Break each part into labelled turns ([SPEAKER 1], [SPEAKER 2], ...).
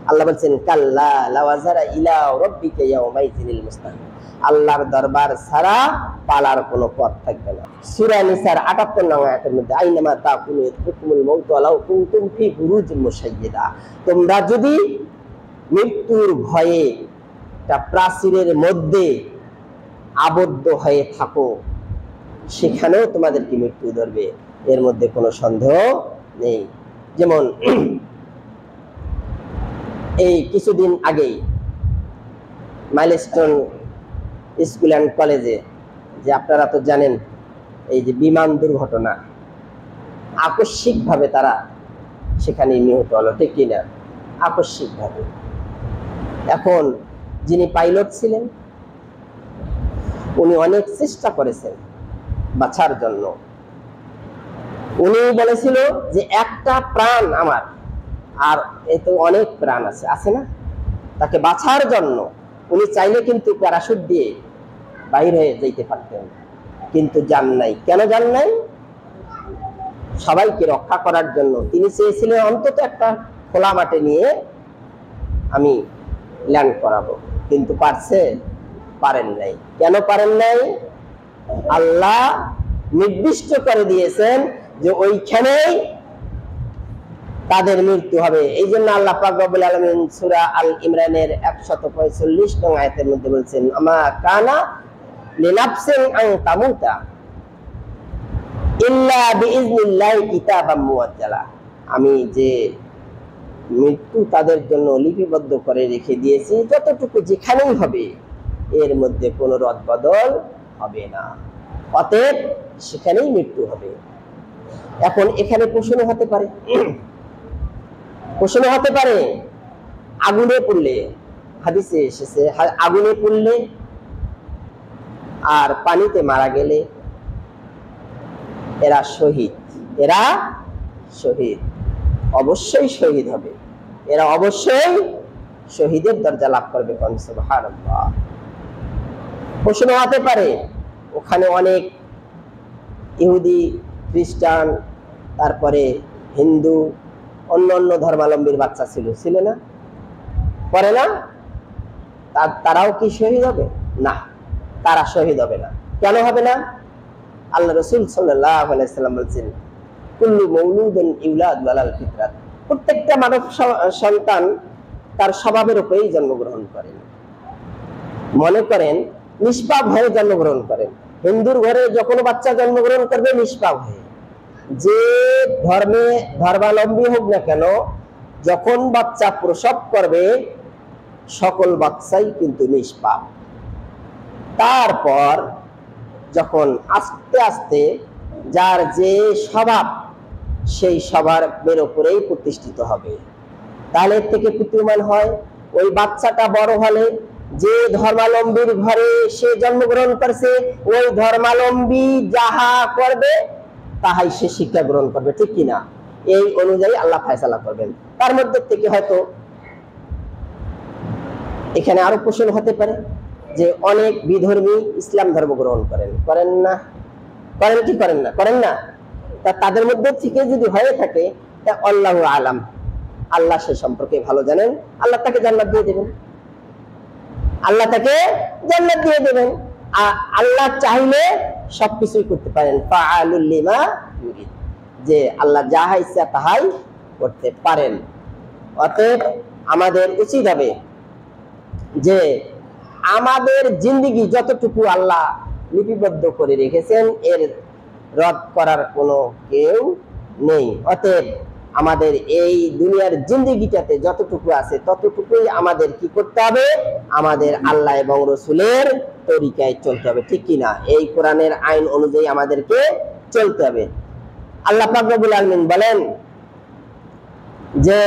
[SPEAKER 1] আল্লাহ বলছেন কাল্লা লাওয়াজারা ইলা রাব্বিকা ইয়াউমাইযিনিল মুস্তাকিম, আল্লাহর দরবার ছাড়া পালার কোনো পথ থাকবে না। সূরা নিসার ৭৮ নং আয়াতের মধ্যে আইনামা তাকুনু ইদরিকুমুল মাউতু ওয়ালাউ কুনতুম ফি বুরুজিন মুশাইয়্যিদা, তোমরা যদি মৃত্যুর ভয়ে একটা প্রাচীরের মধ্যে আবদ্ধ হয়ে থাকো সেখানেও তোমাদেরকে মৃত্যু ধরবে, এর মধ্যে কোনো সন্দেহ নেই। যেমন এই কিছুদিন আগেই মাইলস্টোন স্কুল অ্যান্ড কলেজে, যে আপনারা তো জানেন এই যে বিমান দুর্ঘটনা, আকস্মিকভাবে তারা সেখানে নিহত হলো, ঠিক কিনা? আকস্মিকভাবে। এখন যিনি পাইলট ছিলেন উনি অনেক চেষ্টা করেছেন বাঁচার জন্য। উনি বলেছিল যে একটা প্রাণ আমার, আর এতে অনেক প্রাণ আছে, আছে না? তাকে বাঁচার জন্য উনি চাইলে কিন্তু প্যারাশুট দিয়ে বাইর হয়ে যেতে পারতেন, কিন্তু যান নাই। কেন যান নাই? সবাইকে রক্ষা করার জন্য। তিনি চেয়েছিলেন অন্তত একটা খোলা মাঠে নিয়ে আমি ল্যান্ড করাবো, কিন্তু পারেন নাই। কেন পারেন নাই? আল্লাহ নির্দিষ্ট করে দিয়েছেন যে ওইখানেই তাদের মৃত্যু হবে। এই জন্য আল্লাহ পাক রব্বুল আলামিন সূরা আল ইমরানের ১৪৫ নং আয়াতের মধ্যে বলছেন আমা কানা লিনাফসিন আন তামুতা ইল্লা বিইজনিল্লাহি কিতাবাম মুআজ্জালা, আমি যে মৃত্যু তাদের জন্য লিপিবদ্ধ করে রেখে দিয়েছি, যতটুকু যেখানেই হবে এর মধ্যে কোনো রদবদল হবে না, অতএব সেখানেই মৃত্যু হবে। এখন এখানে প্রশ্ন হতে পারে আগুনে পড়লে, হাদিসে এসেছে আগুনে পড়লে আর পানিতে মারা গেলে এরা শহীদ অবশ্যই শহীদ হবে, এরা অবশ্যই শহীদের দরজা লাভ করবে। সুবহানাল্লাহ। প্রশ্ন হতে পারে ওখানে অনেক ইহুদি, খ্রিস্টান, তারপরে হিন্দু, অন্য ধর্মাবলম্বীর বাচ্চা ছিল না? করে না? তারাও কি শহীদ হবে? না, তারা শহীদ হবে না। কেন হবে না? আল্লাহ রাসূল সাল্লাল্লাহু আলাইহি সাল্লাম বলেছেন কুল্লু মাউলুদিন ইউলাদু আলাল ফিতরাত, প্রত্যেকটা মানব সন্তান তার স্বভাবের উপরেই জন্মগ্রহণ করেন। মনে করেন নিষ্পাপ হয়ে জন্মগ্রহণ করেন। হিন্দুর ঘরে যখন বাচ্চা জন্মগ্রহণ করবে নিষ্পাপ হয়ে, যে ধর্মাবলম্বী হোক না কেন, যখন বাচ্চা প্রসব করবে সকল বাচ্চাই কিন্তু নিষ্পাপ। তারপর যখন আস্তে আস্তে যার যে স্বভাব সেই স্বভাবের উপরেই প্রতিষ্ঠিত হবে। তাহলে এর থেকে প্রতীয়মান হয় ওই বাচ্চাটা বড় হলে যে ধর্মাবলম্বীর ঘরে সে জন্মগ্রহণ করছে, ওই ধর্মাবলম্বী যাহা করবে তাহাই সে শিক্ষা গ্রহণ করবে, ঠিক কিনা? এই অনুযায়ী আল্লাহ ফায়সালা করবেন। তার মধ্যে থেকে হয়তো এখানে আরো প্রশ্ন হতে পারে যে অনেক বিধর্মী ইসলাম ধর্ম গ্রহণ করেন না? তা তাদের মধ্যে থেকে যদি হয়ে থাকে তা আল্লাহু আলাম, আল্লাহ সে সম্পর্কে ভালো জানেন, আল্লাহ তাকে জান্নাত দিয়ে দেবেন। আল্লাহ চাইলে সবকিছুই করতে পারেন, ফাআলুল লিমা ইউরিদ, যে আল্লাহ যাহা ইচ্ছা তাহাই করতে পারেন। অতএব আমাদের উচিত হবে যে আমাদের জিন্দেগি যতটুকু আল্লাহ লিপিবদ্ধ করে রেখেছেন এর রদ করার কোনো কেউ নেই। অতএব আমাদের এই দুনিয়ার জিন্দেগিটাতে যতটুকু আছে ততটুকুই আমাদের কি করতে হবে? আমাদের আল্লাহ এবং রসুলের তরিকায় চলতে হবে, ঠিক কিনা? এই কোরআনের আইন অনুযায়ী আমাদেরকে চলতে হবে। আল্লাহ পাক রব্বুল আলামিন বলেন যে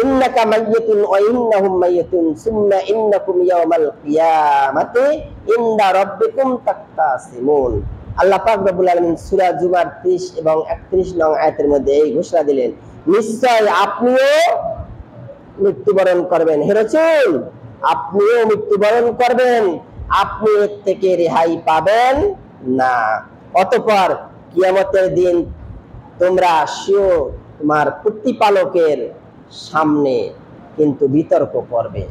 [SPEAKER 1] ইন্নাকা মাইয়িতুন ওয়া ইন্নাহুম মাইয়িতুন সুম্মা ইন্নাকুম ইয়াওমাল কিয়ামাতি ইনদা রাব্বিকুম তাখতাসিমুন। আল্লাহ পাক রব্বুল আলামিন সূরা জুমার 30 এবং 31 নং আয়াতের মধ্যে এই ঘোষণা দিলেন, নিশ্চয় আপনিও মৃত্যুবরণ করবেন, হে রাসূল আপনিও মৃত্যুবরণ করবেন, আপনি এর থেকে রেহাই পাবেন না। অতঃপর কিয়ামতের দিন তোমরা আসিও তোমার প্রতিপালকের সামনে, কিন্তু বিতর্ক করবে।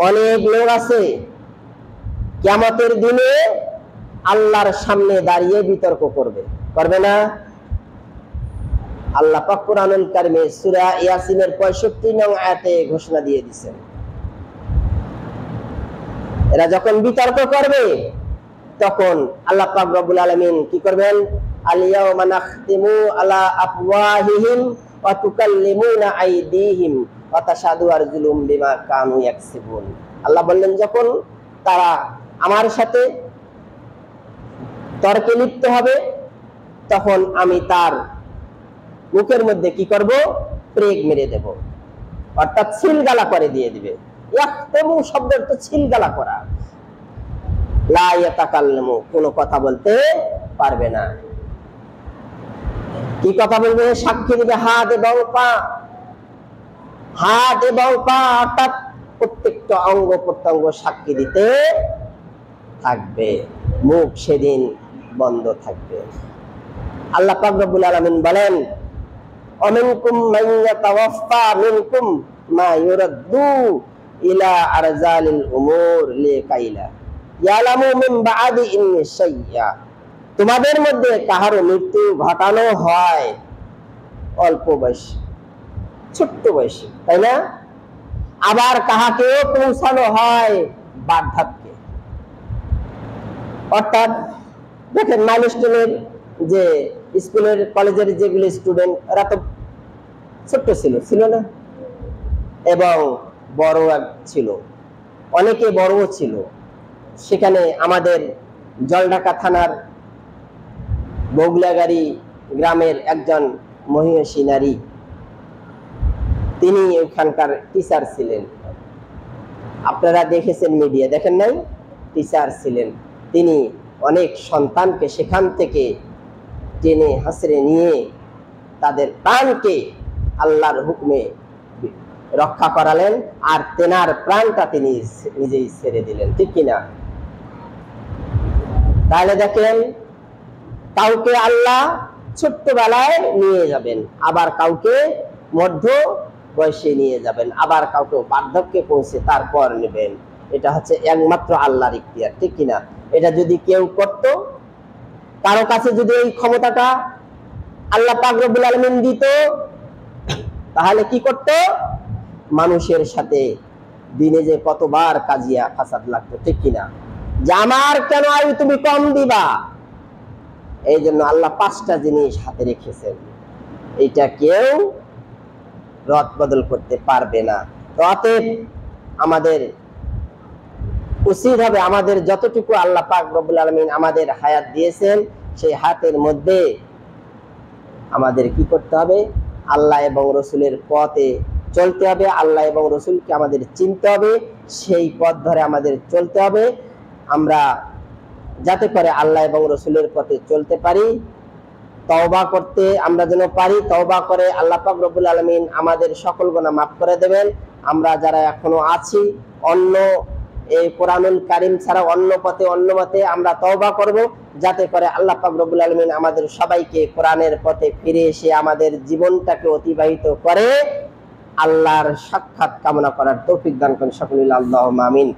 [SPEAKER 1] অনেক লোক আছে কিয়ামতের দিনে আল্লাহর সামনে দাঁড়িয়ে বিতর্ক করবে, করবে না? আল্লাহ পাক কুরআনুল কারীমে সূরা ইয়াসিনের 65 নং আয়াতে ঘোষণা দিয়ে দিয়েছেন, এরা যখন বিতর্ক করবে তখন আল্লাহ পাক রব্বুল আলামিন কি করবেন? আল ইয়াওমা নাখতিমু আলা আফওয়াহিহিম ওয়া তুকাল্লিমুনা আইদিহিম ওয়া তাশহাদু আরজুলুহুম বিমা কানু ইয়াকসিবুন। আল্লাহ বললেন, যখন তারা আমার সাথে তর্কে লিপ্ত হবে তখন আমি তার মুখের মধ্যে কি করব? প্রেগ মেরে দেব, অর্থাৎ ছিলগালা করে দিয়ে দিবে। ইয়াখতামু শব্দের তো ছিলগালা করা, লা ইয়াতাকাল্লামু, কোনো কথা বলতে পারবে না। কি কথা বলবে? সাক্ষী দিবে হাত এবং পা। হাত এবং পা অর্থাৎ প্রত্যেকটা অঙ্গ প্রত্যঙ্গ সাক্ষী দিতে থাকবে, মুখ সেদিন বন্ধ থাকবে। আল্লাহ পাক রব্বুল আলামিন বলেন, অমিনকুম মান ইয়াতাওয়াফা মিনকুম মা ইউরাদ্দু ইলা আরজালিল উমুর লিকাইলা ইয়ালামু মিন বাদি ইন্নি শাইয়া। তোমাদের মধ্যে কাহারও মৃত্যু ঘটানো হয় অল্প বয়সে, ছোট্ট বয়সে, তাই না? আবার কাহাকেও পৌঁছানো হয় বার্ধক্যে। অর্থাৎ দেখেন মাইলস্টোনের যে স্কুলের কলেজের যেগুলো স্টুডেন্ট, এরা তো ছোট্ট ছিল না, এবং বড় ছিল, অনেকে বড়ও ছিল। সেখানে আমাদের জলঢাকা থানার বগুলাগাড়ি গ্রামের একজন মহিষী নারী, তিনি ওখানকার টিচার ছিলেন, আপনারা দেখেছেন, মিডিয়া দেখেন নাই? টিচার ছিলেন তিনি। অনেক সন্তানকে সেখান থেকে টেনে হাসরে নিয়ে তাদের প্রাণকে আল্লাহর হুকুমে রক্ষা করালেন, আর তেনার প্রাণটা তিনি নিজেই ছেড়ে দিলেন, ঠিক কিনা? তাহলে দেখেন, কাউকে আল্লাহ ছোট্টবেলায় নিয়ে যাবেন, আবার কাউকে মধ্য বয়সে নিয়ে যাবেন, আবার কাউকে বার্ধক্যে পৌঁছে তারপর নেবেন। এটা হচ্ছে একমাত্র আল্লাহর ইখতিয়ার, ঠিক কিনা? এটা যদি কেউ করত, কারো কাছে যদি এই ক্ষমতাটা আল্লাহ পাক রব্বুল আলামিন দিত, তাহলে কি করত? মানুষের সাথে দিনে যে কতবার কাজিয়া ফাসাদ লাগতো, ঠিক কিনা? যে আমার কেন আয়ু তুমি কম দিবা? এই জন্য আল্লাহ 5টা জিনিস হাতে রেখেছেন, এটা কেউ রদ বদল করতে পারবে না। তো অতএব আমাদের উচিত হবে, আমাদের যতটুকু আল্লাহ পাক রব্বুল আলামিন আমাদের হায়াত দিয়েছেন, সেই হায়াতের মধ্যে আমাদের কি করতে হবে? আল্লাহ এবং রসুলের পথে চলতে হবে, আল্লাহ এবং রসুলকে আমাদের চিনতে হবে, সেই পথ ধরে আমাদের চলতে হবে। আমরা যাতে করে আল্লাহ এবং রসুলের পথে চলতে পারি, তওবা করতে আমরা যেন পারি, তওবা করে আল্লাহ পাক রব্বুল আলামিন আমাদের সকল গুনাহ মাফ করে দেবেন। আমরা যারা এখনো আছি অন্য এই কোরআনুল কারীম ছাড়া অন্য পথে অন্য মতে আমরা তওবা করব, যাতে করে আল্লাহ পাক রব্বুল আলামিন আমাদের সবাইকে কোরআনের পথে ফিরে এসে আমাদের জীবনটাকে অতিবাহিত করে আল্লাহর সাক্ষাৎ কামনা করার তৌফিক দান করেন সকলে, আল্লাহুম্মা আমিন।